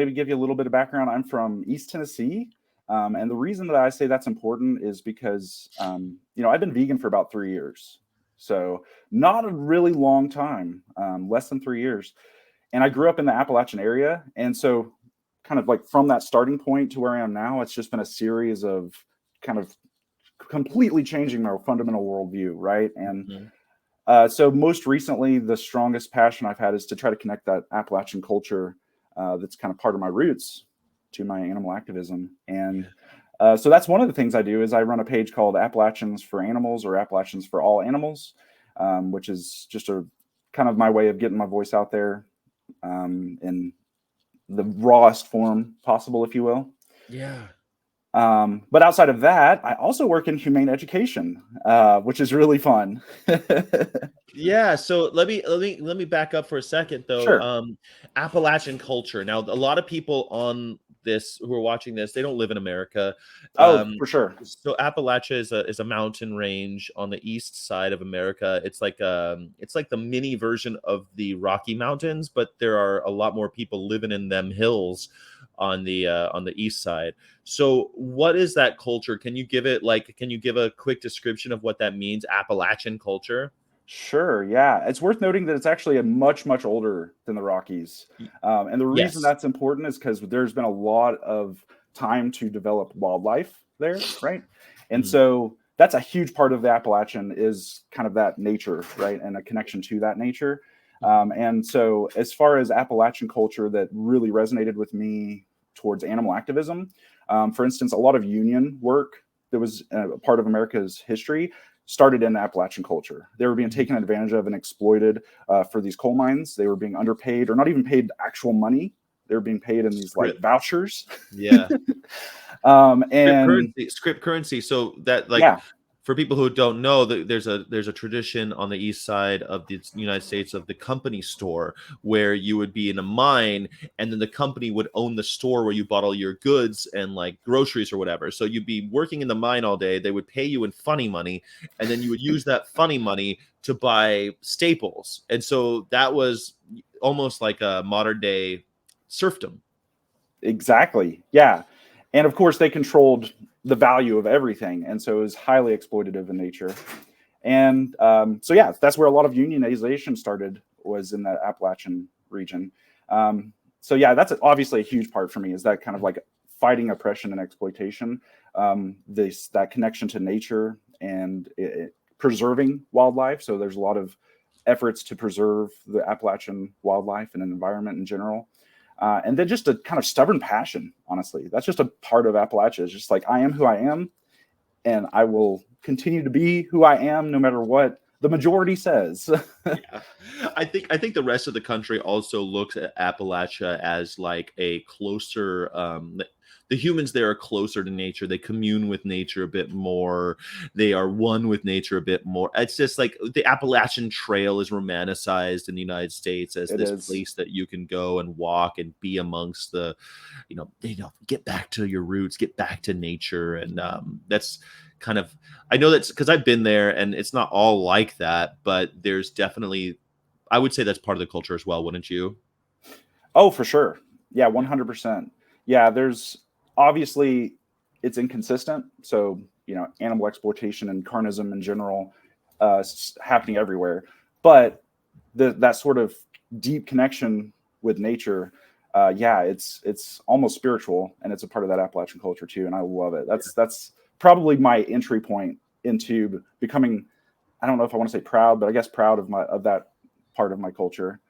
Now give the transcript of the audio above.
maybe give you a little bit of background. I'm from East Tennessee. And the reason that I say that's important is because, I've been vegan for about 3 years. So not a really long time, less than 3 years. And I grew up in the Appalachian area. And so kind of like from that starting point to where I am now, it's just been a series of kind of completely changing my fundamental worldview, right? And so most recently, the strongest passion I've had is to try to connect that Appalachian culture that's kind of part of my roots to my animal activism. And so that's one of the things I do is I run a page called Appalachians for Animals, or Appalachians for All Animals, which is just a kind of my way of getting my voice out there in the rawest form possible, if you will. Yeah. But outside of that, I also work in humane education, which is really fun. Yeah, so let me back up for a second though. Sure. Appalachian culture. Now, a lot of people on this who are watching this, they don't live in America. Oh, for sure. So Appalachia is a mountain range on the east side of America. It's like the mini version of the Rocky Mountains, but there are a lot more people living in them hills on the east side. So what is that culture? Can you give a quick description of what that means, Appalachian culture? Sure. Yeah. It's worth noting that it's actually a much, much older than the Rockies. And the reason Yes. that's important is because there's been a lot of time to develop wildlife there, right? And so that's a huge part of the Appalachian is kind of that nature, right? And a connection to that nature. And so as far as Appalachian culture that really resonated with me towards animal activism, for instance, a lot of union work that was a part of America's history started in Appalachian culture. They were being taken advantage of and exploited for these coal mines. They were being underpaid or not even paid actual money. They were being paid in these like vouchers. Yeah. And script currency. So that yeah, for people who don't know, there's a tradition on the east side of the United States of the company store, where you would be in a mine and then the company would own the store where you bought all your goods and like groceries or whatever. So you'd be working in the mine all day. They would pay you in funny money, and then you would use that funny money to buy staples. And so that was almost like a modern day serfdom. exactly. Yeah. And of course, they controlled the value of everything. And so it was highly exploitative in nature. And so, yeah, that's where a lot of unionization started, was in that Appalachian region. So, yeah, that's obviously a huge part for me, is that kind of like fighting oppression and exploitation, that connection to nature and preserving wildlife. So there's a lot of efforts to preserve the Appalachian wildlife and environment in general. And then just a kind of stubborn passion, honestly. That's just a part of Appalachia. It's just like, I am who I am, and I will continue to be who I am no matter what the majority says. Yeah. I think the rest of the country also looks at Appalachia as like a closer the humans there are closer to nature. They commune with nature a bit more. They are one with nature a bit more. It's just like the Appalachian Trail is romanticized in the United States as this place that you can go and walk and be amongst the, get back to your roots, get back to nature. And that's kind of, I know that's because I've been there and it's not all like that, but there's definitely, I would say that's part of the culture as well, wouldn't you? Oh, for sure. Yeah, 100%. Yeah, there's obviously it's inconsistent. So, animal exploitation and carnism in general happening everywhere. But that sort of deep connection with nature, it's almost spiritual, and it's a part of that Appalachian culture too. And I love it. That's probably my entry point into becoming, I don't know if I want to say proud, but I guess proud of that part of my culture.